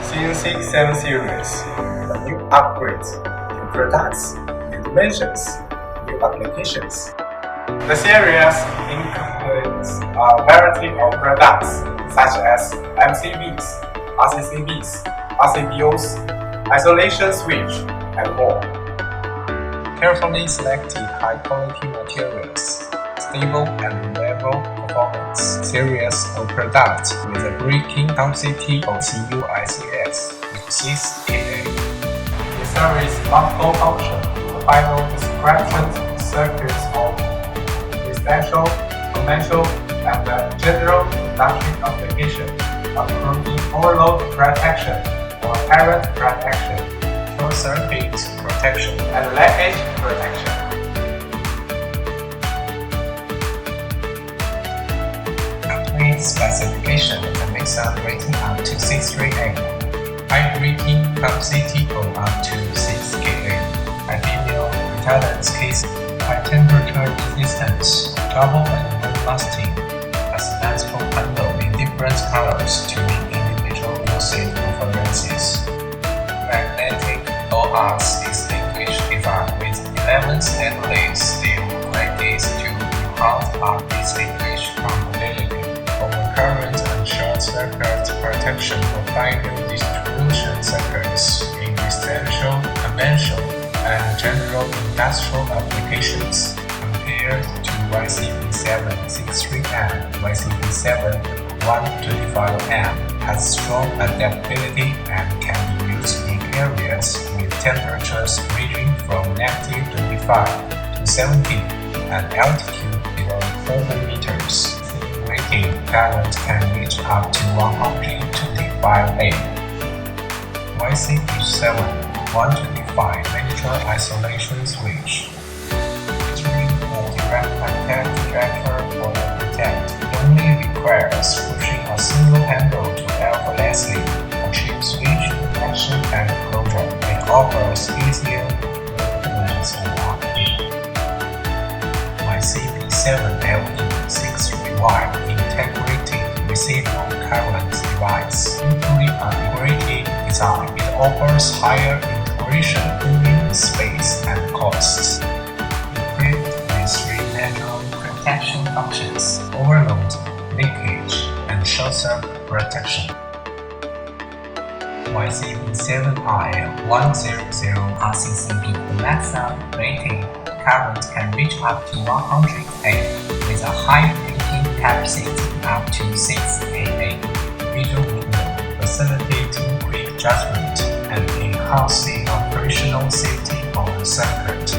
CNC 7 series, the new upgrades, new products, new dimensions, new applications. The series includes a variety of products such as MCBs, RCCBs, RCBOs, isolation switch, and more. Carefully selected high-quality materials, stable and reliable performance, series of products with a breaking density of CUICS with 6AA. The series multiple function, the final description circuits of residential, commercial, and general production application, including overload protection or parent protection, short circuit protection, and leakage protection. Complete specification with a mixer rating up to 638, high breaking capacity of up to 6 kA, ideal retardance case, high temperature resistance, double and long-lasting, a symmetrical handle in different colors to meet individual usage preferences. Magnetic low arcs extinguish effect with 11 stainless steel plates to enhance arc extinguish compatibility, overcurrent and short circuit protection for final distribution circuits in residential, commercial, and general industrial applications. Compared to YCP7 63M, YCP7 125M has strong adaptability and can be used in areas with temperatures ranging from -25 to 70 and altitude below 4 meters. Rating current can reach up to 125 A. YCP7 125 miniature isolation switch. Featuring a direct contact tractor for the protect, only requires pushing a single handle to effortlessly achieve switch connection and closure. It offers easier maintenance and upkeep. YCP7 LED6Y integrated residual current device. Including a integrated design, it offers higher integration, cooling space, and costs. Equipped with 3 manual protection functions: overload, leakage, and short circuit protection. YCP7IL100 RCCB maximum rating current can reach up to 100 A with a high breaking capacity up to 6 AA. Visual window facilitating quick judgment and enhance the operational safety of the circuit.